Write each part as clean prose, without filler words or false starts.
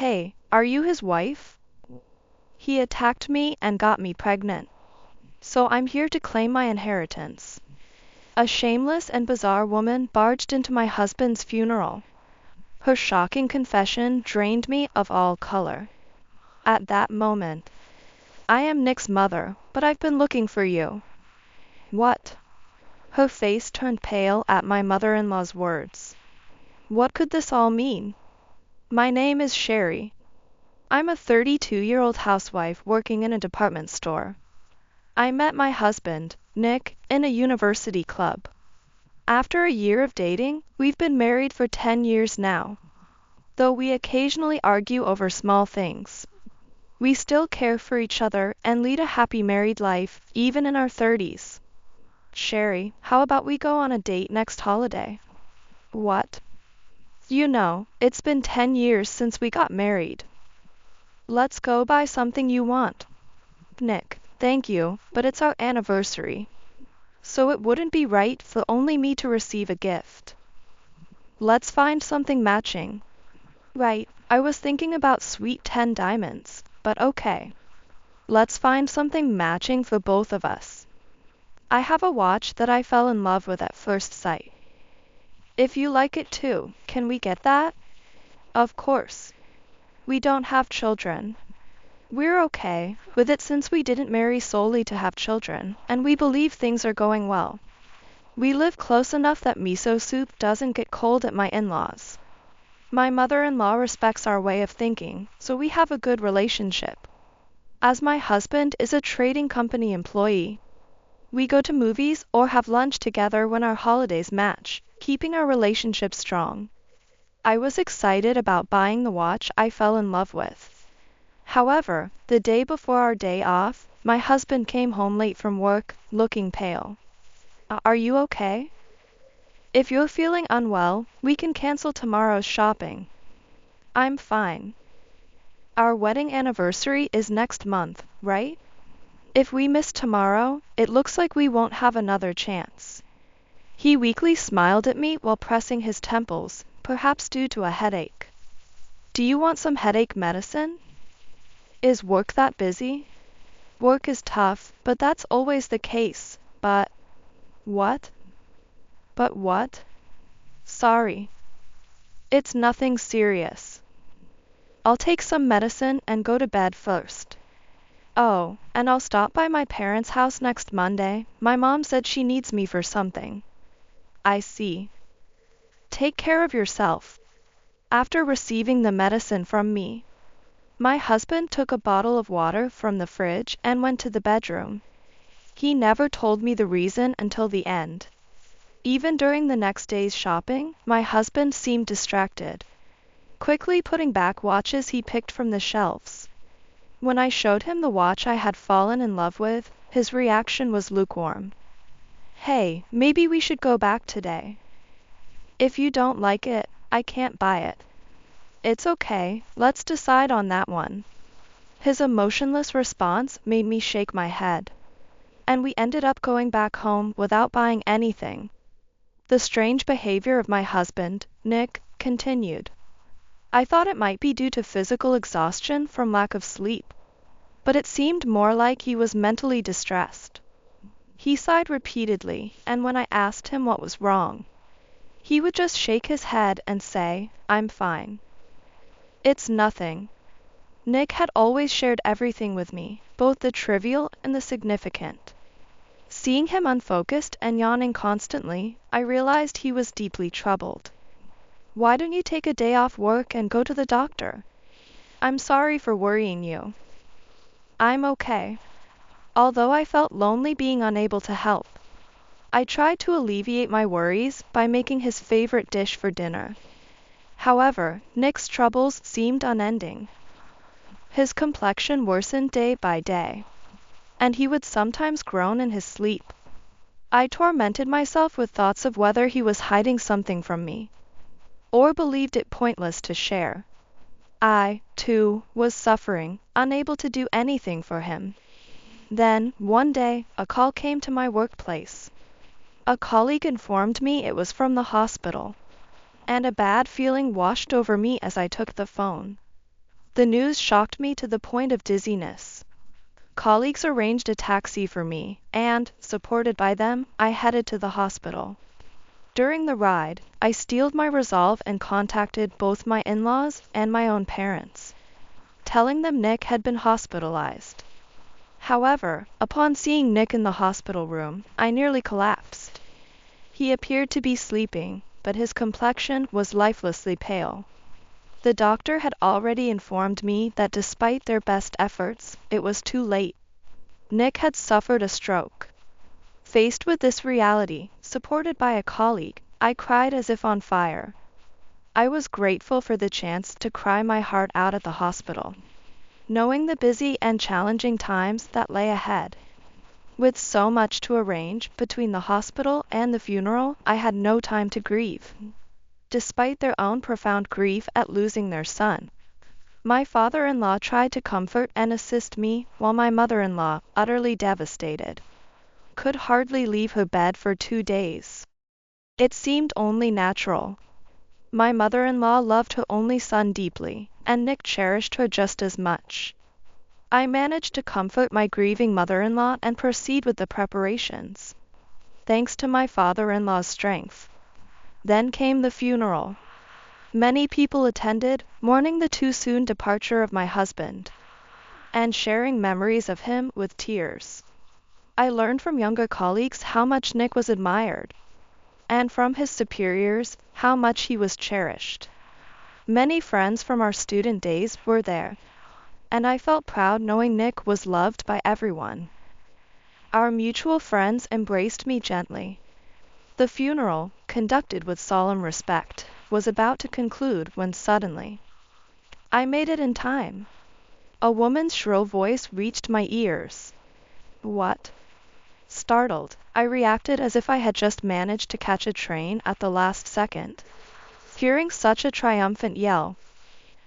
Hey, are you his wife? He attacked me and got me pregnant. So I'm here to claim my inheritance. A shameless and bizarre woman barged into my husband's funeral. Her shocking confession drained me of all color. At that moment, I am Nick's mother, but I've been looking for you. What? Her face turned pale at my mother-in-law's words. What could this all mean? My name is Sherry. I'm a 32-year-old housewife working in a department store. I met my husband, Nick, in a university club. After a year of dating, we've been married for 10 years now. Though we occasionally argue over small things, we still care for each other and lead a happy married life, even in our 30s. Sherry, how about we go on a date next holiday? What? You know, it's been 10 years since we got married. Let's go buy something you want. Nick, thank you, but it's our anniversary. So it wouldn't be right for only me to receive a gift. Let's find something matching. Right, I was thinking about sweet 10 diamonds, but okay. Let's find something matching for both of us. I have a watch that I fell in love with at first sight. If you like it too, can we get that? Of course. We don't have children. We're okay with it since we didn't marry solely to have children, and we believe things are going well. We live close enough that miso soup doesn't get cold at my in-laws. My mother-in-law respects our way of thinking, so we have a good relationship. As my husband is a trading company employee, we go to movies or have lunch together when our holidays match, keeping our relationship strong. I was excited about buying the watch I fell in love with. However, the day before our day off, my husband came home late from work, looking pale. Are you okay? If you're feeling unwell, we can cancel tomorrow's shopping. I'm fine. Our wedding anniversary is next month, right? If we miss tomorrow, it looks like we won't have another chance. He weakly smiled at me while pressing his temples, perhaps due to a headache. Do you want some headache medicine? Is work that busy? Work is tough, but that's always the case. But what? But what? Sorry. It's nothing serious. I'll take some medicine and go to bed first. Oh, and I'll stop by my parents' house next Monday. My mom said she needs me for something. I see. Take care of yourself. After receiving the medicine from me, my husband took a bottle of water from the fridge and went to the bedroom. He never told me the reason until the end. Even during the next day's shopping, my husband seemed distracted, quickly putting back watches he picked from the shelves. When I showed him the watch I had fallen in love with, his reaction was lukewarm. Hey, maybe we should go back today. If you don't like it, I can't buy it. It's okay, let's decide on that one. His emotionless response made me shake my head. And we ended up going back home without buying anything. The strange behavior of my husband, Nick, continued. I thought it might be due to physical exhaustion from lack of sleep, but it seemed more like he was mentally distressed. He sighed repeatedly, and when I asked him what was wrong, he would just shake his head and say, I'm fine. It's nothing. Nick had always shared everything with me, both the trivial and the significant. Seeing him unfocused and yawning constantly, I realized he was deeply troubled. Why don't you take a day off work and go to the doctor? I'm sorry for worrying you. I'm okay. Although I felt lonely being unable to help, I tried to alleviate my worries by making his favorite dish for dinner. However, Nick's troubles seemed unending. His complexion worsened day by day, and he would sometimes groan in his sleep. I tormented myself with thoughts of whether he was hiding something from me, or believed it pointless to share. I, too, was suffering, unable to do anything for him. Then, one day, a call came to my workplace. A colleague informed me it was from the hospital, and a bad feeling washed over me as I took the phone. The news shocked me to the point of dizziness. Colleagues arranged a taxi for me, and, supported by them, I headed to the hospital. During the ride, I steeled my resolve and contacted both my in-laws and my own parents, telling them Nick had been hospitalized. However, upon seeing Nick in the hospital room, I nearly collapsed. He appeared to be sleeping, but his complexion was lifelessly pale. The doctor had already informed me that despite their best efforts, it was too late. Nick had suffered a stroke. Faced with this reality, supported by a colleague, I cried as if on fire. I was grateful for the chance to cry my heart out at the hospital, knowing the busy and challenging times that lay ahead. With so much to arrange between the hospital and the funeral, I had no time to grieve. Despite their own profound grief at losing their son, my father-in-law tried to comfort and assist me, while my mother-in-law, utterly devastated, could hardly leave her bed for 2 days. It seemed only natural. My mother-in-law loved her only son deeply, and Nick cherished her just as much. I managed to comfort my grieving mother-in-law and proceed with the preparations, thanks to my father-in-law's strength. Then came the funeral. Many people attended, mourning the too soon departure of my husband, and sharing memories of him with tears. I learned from younger colleagues how much Nick was admired, and from his superiors how much he was cherished. Many friends from our student days were there, and I felt proud knowing Nick was loved by everyone. Our mutual friends embraced me gently. The funeral, conducted with solemn respect, was about to conclude when suddenly I made it in time. A woman's shrill voice reached my ears. What? Startled, I reacted as if I had just managed to catch a train at the last second. Hearing such a triumphant yell,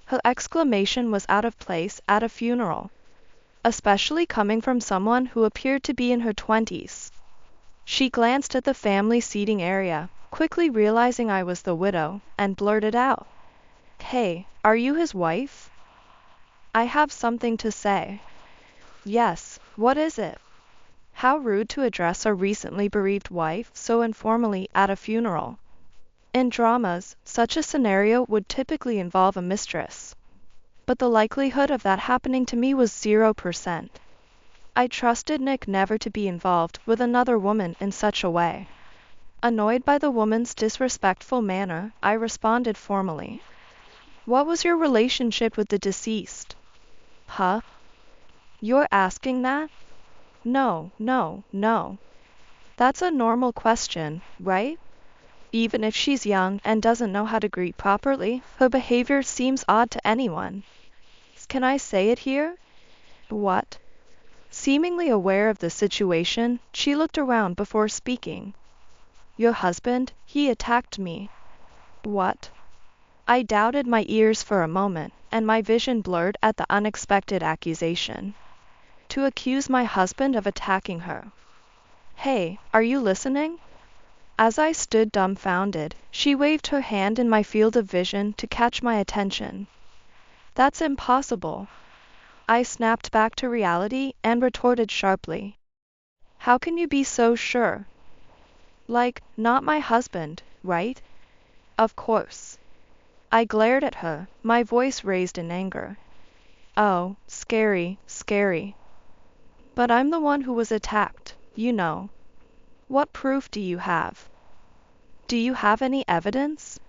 her exclamation was out of place at a funeral, especially coming from someone who appeared to be in her 20s. She glanced at the family seating area, quickly realizing I was the widow, and blurted out, "Hey, are you his wife?" "I have something to say." "Yes, what is it?" How rude to address a recently bereaved wife so informally at a funeral. In dramas, such a scenario would typically involve a mistress, but the likelihood of that happening to me was 0%. I trusted Nick never to be involved with another woman in such a way. Annoyed by the woman's disrespectful manner, I responded formally. "What was your relationship with the deceased?" "Huh? You're asking that?" No. That's a normal question, right? Even if she's young and doesn't know how to greet properly, her behavior seems odd to anyone. Can I say it here?" "What?" Seemingly aware of the situation, she looked around before speaking. "Your husband, he attacked me." "What?" I doubted my ears for a moment, and my vision blurred at the unexpected accusation. To accuse my husband of attacking her. "Hey, are you listening?" As I stood dumbfounded, she waved her hand in my field of vision to catch my attention. "That's impossible." I snapped back to reality and retorted sharply. "How can you be so sure? Like, not my husband, right?" "Of course." I glared at her, my voice raised in anger. "Oh, scary. But I'm the one who was attacked, you know. What proof do you have? Do you have any evidence?"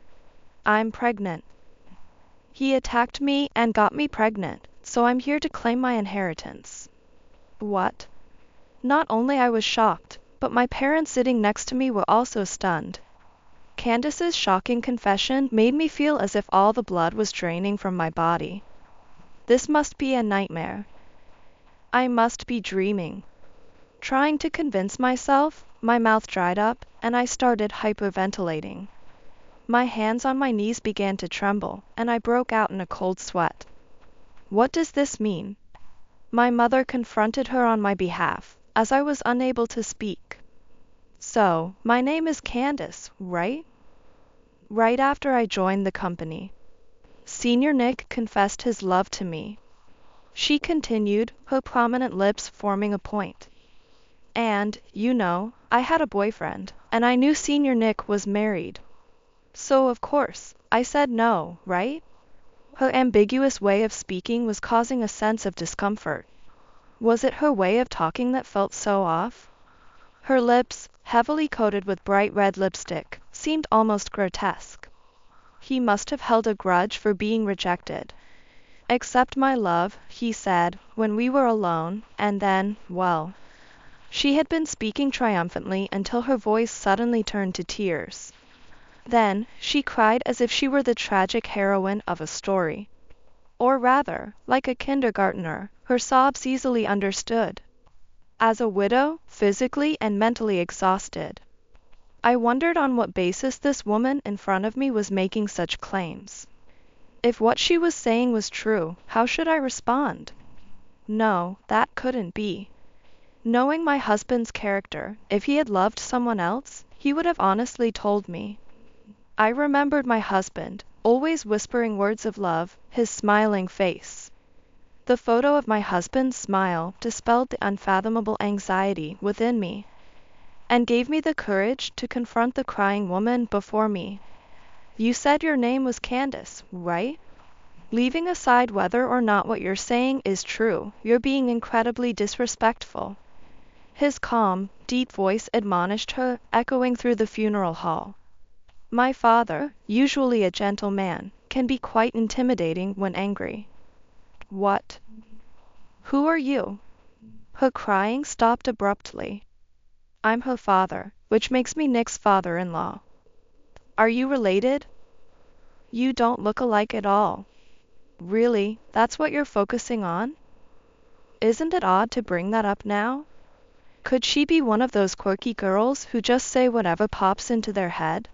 "I'm pregnant. He attacked me and got me pregnant, so I'm here to claim my inheritance." "What?" Not only I was shocked, but my parents sitting next to me were also stunned. Candace's shocking confession made me feel as if all the blood was draining from my body. This must be a nightmare. I must be dreaming. Trying to convince myself, my mouth dried up, and I started hyperventilating. My hands on my knees began to tremble, and I broke out in a cold sweat. "What does this mean?" My mother confronted her on my behalf, as I was unable to speak. "So, my name is Candace, right?" "Right after I joined the company." Senior Nick confessed his love to me. She continued, her prominent lips forming a point. And, I had a boyfriend, and I knew Senior Nick was married. So of course, I said no, right? Her ambiguous way of speaking was causing a sense of discomfort. Was it her way of talking that felt so off? Her lips, heavily coated with bright red lipstick, seemed almost grotesque. He must have held a grudge for being rejected. Accept my love, he said, when we were alone, and then, well. She had been speaking triumphantly until her voice suddenly turned to tears. Then, she cried as if she were the tragic heroine of a story. Or rather, like a kindergartner, her sobs easily understood. As a widow, physically and mentally exhausted. I wondered on what basis this woman in front of me was making such claims. If what she was saying was true, how should I respond? No, that couldn't be. Knowing my husband's character, if he had loved someone else, he would have honestly told me. I remembered my husband, always whispering words of love, his smiling face. The photo of my husband's smile dispelled the unfathomable anxiety within me, and gave me the courage to confront the crying woman before me. You said your name was Candace, right? Leaving aside whether or not what you're saying is true, you're being incredibly disrespectful. His calm, deep voice admonished her, echoing through the funeral hall. My father, usually a gentle man, can be quite intimidating when angry. What? Who are you? Her crying stopped abruptly. I'm her father, which makes me Nick's father-in-law. Are you related? You don't look alike at all. Really, that's what you're focusing on? Isn't it odd to bring that up now? Could she be one of those quirky girls who just say whatever pops into their head?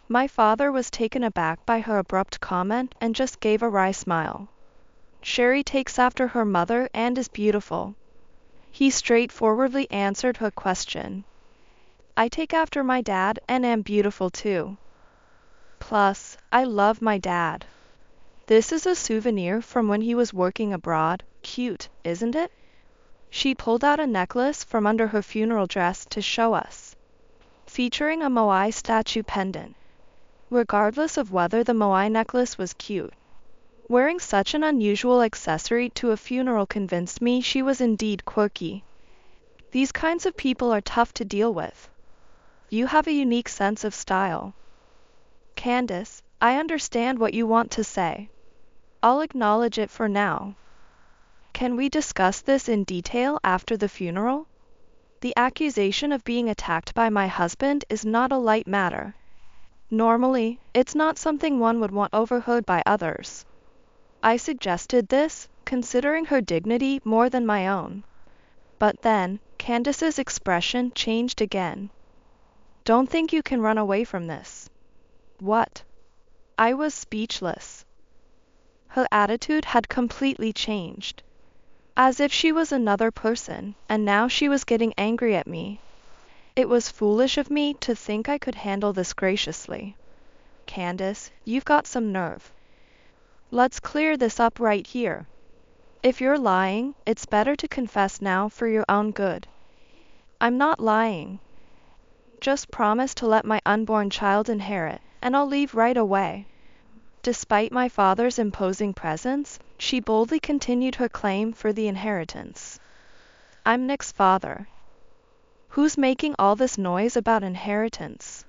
My father was taken aback by her abrupt comment and just gave a wry smile. Sherry takes after her mother and is beautiful. He straightforwardly answered her question. I take after my dad and am beautiful too. Plus, I love my dad. This is a souvenir from when he was working abroad. Cute, isn't it? She pulled out a necklace from under her funeral dress to show us, featuring a Moai statue pendant. Regardless of whether the Moai necklace was cute, wearing such an unusual accessory to a funeral convinced me she was indeed quirky. These kinds of people are tough to deal with. You have a unique sense of style. Candace, I understand what you want to say. I'll acknowledge it for now. Can we discuss this in detail after the funeral? The accusation of being attacked by my husband is not a light matter. Normally, it's not something one would want overheard by others. I suggested this, considering her dignity more than my own. But then, Candace's expression changed again. Don't think you can run away from this. What? I was speechless. Her attitude had completely changed. As if she was another person, and now she was getting angry at me. It was foolish of me to think I could handle this graciously. Candace, you've got some nerve. Let's clear this up right here. If you're lying, it's better to confess now for your own good. I'm not lying. Just promise to let my unborn child inherit, and I'll leave right away. Despite my father's imposing presence, she boldly continued her claim for the inheritance. I'm Nick's father. Who's making all this noise about inheritance?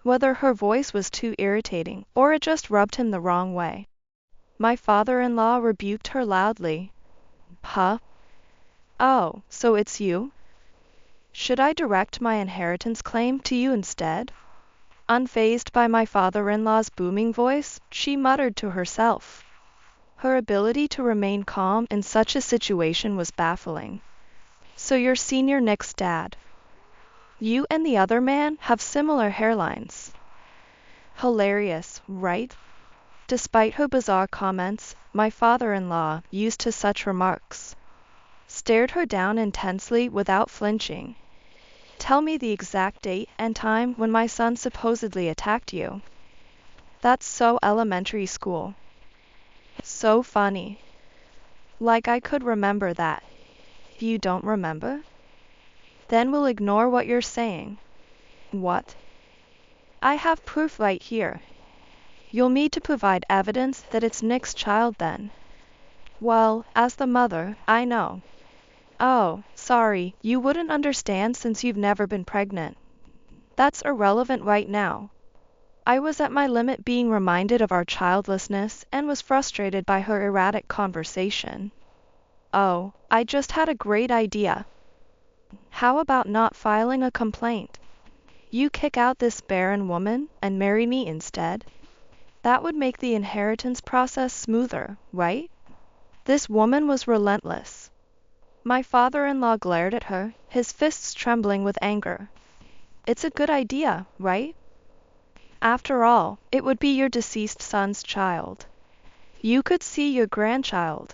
Whether her voice was too irritating, or it just rubbed him the wrong way. My father-in-law rebuked her loudly. Huh? Oh, so it's you? Should I direct my inheritance claim to you instead? Unfazed by my father-in-law's booming voice, she muttered to herself. Her ability to remain calm in such a situation was baffling. So you're Senior Nick's dad. You and the other man have similar hairlines. Hilarious, right? Despite her bizarre comments, my father-in-law, used to such remarks, stared her down intensely without flinching. Tell me the exact date and time when my son supposedly attacked you. That's so elementary school. So funny. Like I could remember that. You don't remember? Then we'll ignore what you're saying. What? I have proof right here. You'll need to provide evidence that it's Nick's child then. Well, as the mother, I know. Oh, sorry, you wouldn't understand since you've never been pregnant. That's irrelevant right now. I was at my limit being reminded of our childlessness and was frustrated by her erratic conversation. Oh, I just had a great idea. How about not filing a complaint? You kick out this barren woman and marry me instead? That would make the inheritance process smoother, right? This woman was relentless. My father-in-law glared at her, his fists trembling with anger. It's a good idea, right? After all, it would be your deceased son's child. You could see your grandchild.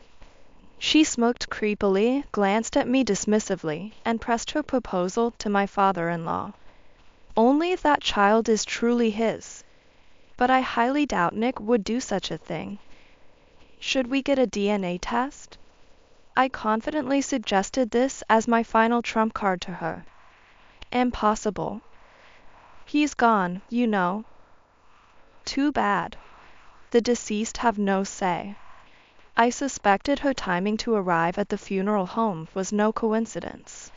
She smirked creepily, glanced at me dismissively, and pressed her proposal to my father-in-law. Only if that child is truly his. But I highly doubt Nick would do such a thing. Should we get a DNA test? I confidently suggested this as my final trump card to her. Impossible. He's gone, you know. Too bad. The deceased have no say. I suspected her timing to arrive at the funeral home was no coincidence.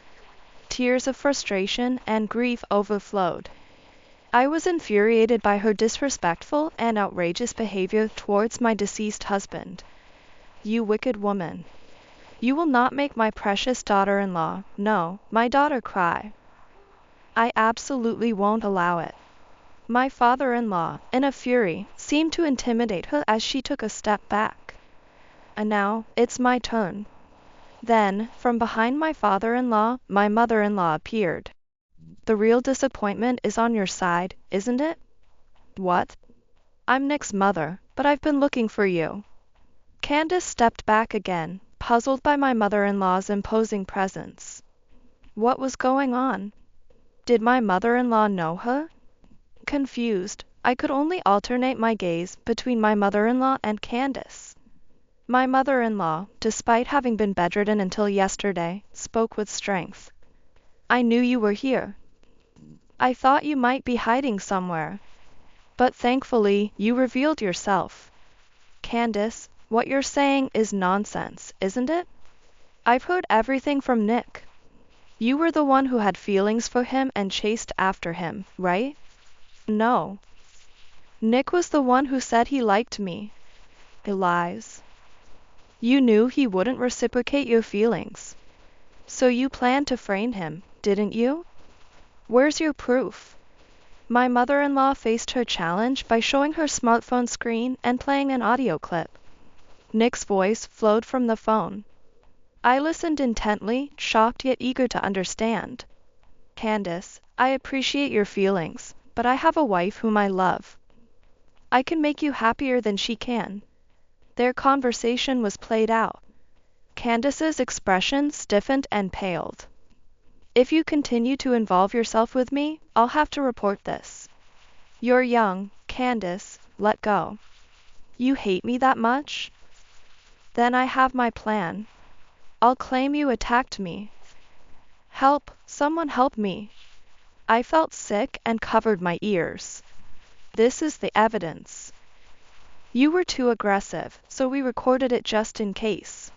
Tears of frustration and grief overflowed. I was infuriated by her disrespectful and outrageous behavior towards my deceased husband. You wicked woman. You will not make my precious daughter-in-law, no, my daughter cry. I absolutely won't allow it. My father-in-law, in a fury, seemed to intimidate her as she took a step back. And now, it's my turn. Then, from behind my father-in-law, my mother-in-law appeared. The real disappointment is on your side, isn't it? What? I'm Nick's mother, but I've been looking for you. Candace stepped back again, puzzled by my mother-in-law's imposing presence. What was going on? Did my mother-in-law know her? Confused, I could only alternate my gaze between my mother-in-law and Candace. My mother-in-law, despite having been bedridden until yesterday, spoke with strength. I knew you were here. I thought you might be hiding somewhere. But thankfully, you revealed yourself. Candace, what you're saying is nonsense, isn't it? I've heard everything from Nick. You were the one who had feelings for him and chased after him, right? No. Nick was the one who said he liked me. Lies. You knew he wouldn't reciprocate your feelings. So you planned to frame him, didn't you? Where's your proof? My mother-in-law faced her challenge by showing her smartphone screen and playing an audio clip. Nick's voice flowed from the phone. I listened intently, shocked yet eager to understand. Candace, I appreciate your feelings, but I have a wife whom I love. I can make you happier than she can. Their conversation was played out. Candace's expression stiffened and paled. If you continue to involve yourself with me, I'll have to report this. You're young, Candace, let go. You hate me that much? Then I have my plan. I'll claim you attacked me. Help, someone help me. I felt sick and covered my ears. This is the evidence. You were too aggressive, so we recorded it just in case.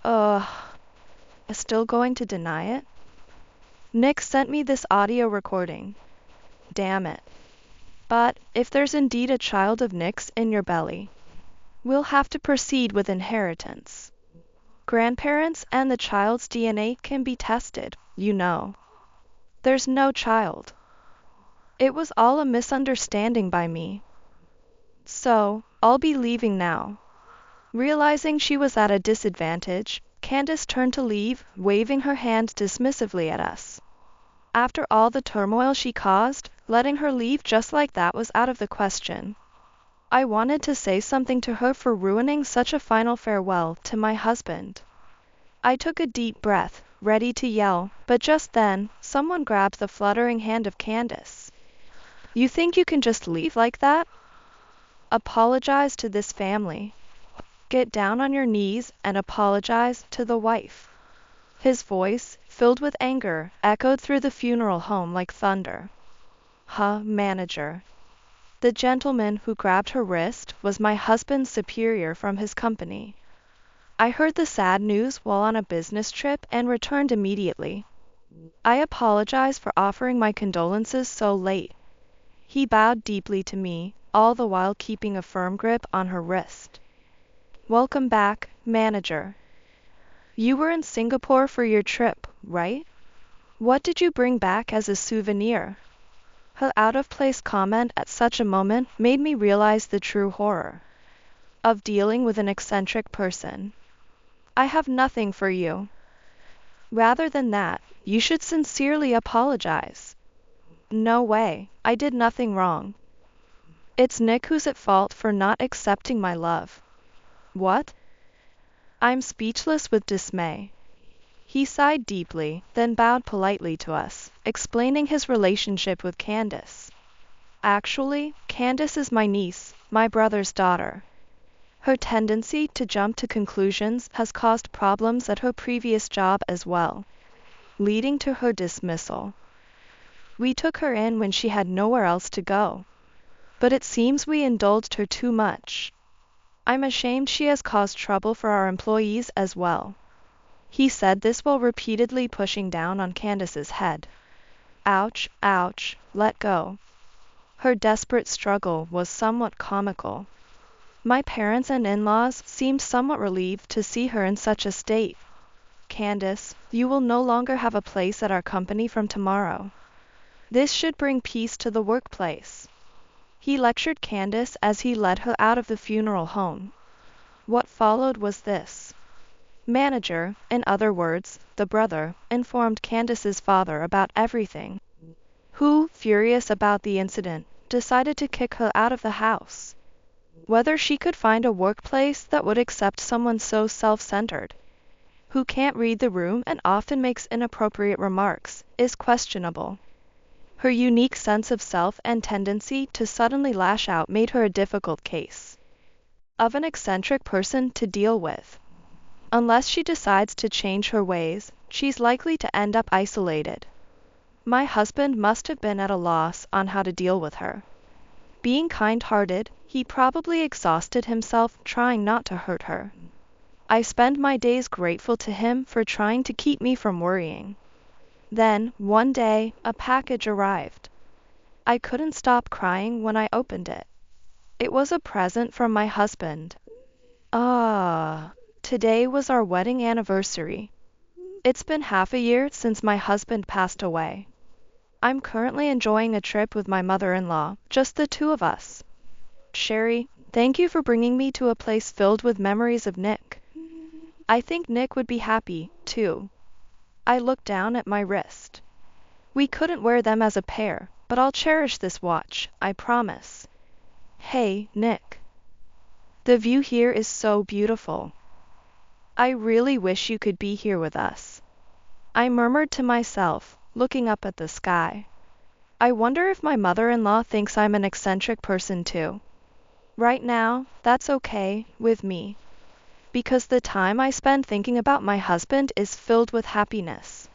Still going to deny it? Nick sent me this audio recording. Damn it. But, if there's indeed a child of Nick's in your belly, we'll have to proceed with inheritance. Grandparents and the child's DNA can be tested, you know. There's no child. It was all a misunderstanding by me. So, I'll be leaving now. Realizing she was at a disadvantage, Candace turned to leave, waving her hand dismissively at us. After all the turmoil she caused, letting her leave just like that was out of the question. I wanted to say something to her for ruining such a final farewell to my husband. I took a deep breath, ready to yell, but just then, someone grabbed the fluttering hand of Candace. You think you can just leave like that? Apologize to this family. Get down on your knees and apologize to the wife." His voice, filled with anger, echoed through the funeral home like thunder. Manager. The gentleman who grabbed her wrist was my husband's superior from his company. I heard the sad news while on a business trip and returned immediately. I apologize for offering my condolences so late. He bowed deeply to me, all the while keeping a firm grip on her wrist. "Welcome back, manager. You were in Singapore for your trip, right? What did you bring back as a souvenir?" Her out-of-place comment at such a moment made me realize the true horror of dealing with an eccentric person. "I have nothing for you. Rather than that, you should sincerely apologize." "No way, I did nothing wrong. It's Nick who's at fault for not accepting my love." "What?" I'm speechless with dismay. He sighed deeply, then bowed politely to us, explaining his relationship with Candace. "Actually, Candace is my niece, my brother's daughter. Her tendency to jump to conclusions has caused problems at her previous job as well, leading to her dismissal. We took her in when she had nowhere else to go, but it seems we indulged her too much. I'm ashamed she has caused trouble for our employees as well." He said this while repeatedly pushing down on Candace's head. "Ouch, ouch, let go." Her desperate struggle was somewhat comical. My parents and in-laws seemed somewhat relieved to see her in such a state. "Candace, you will no longer have a place at our company from tomorrow. This should bring peace to the workplace." He lectured Candace as he led her out of the funeral home. What followed was this. Manager, in other words, the brother, informed Candace's father about everything, who, furious about the incident, decided to kick her out of the house. Whether she could find a workplace that would accept someone so self-centered, who can't read the room and often makes inappropriate remarks, is questionable. Her unique sense of self and tendency to suddenly lash out made her a difficult case of an eccentric person to deal with. Unless she decides to change her ways, she's likely to end up isolated. My husband must have been at a loss on how to deal with her. Being kind-hearted, he probably exhausted himself trying not to hurt her. I spend my days grateful to him for trying to keep me from worrying. Then, one day, a package arrived. I couldn't stop crying when I opened it. It was a present from my husband. Today was our wedding anniversary. It's been half a year since my husband passed away. I'm currently enjoying a trip with my mother-in-law, just the two of us. Sherry, thank you for bringing me to a place filled with memories of Nick. I think Nick would be happy, too." I looked down at my wrist. "We couldn't wear them as a pair, but I'll cherish this watch, I promise." "Hey, Nick. The view here is so beautiful. I really wish you could be here with us." I murmured to myself, looking up at the sky. I wonder if my mother-in-law thinks I'm an eccentric person too. Right now, that's okay with me, because the time I spend thinking about my husband is filled with happiness.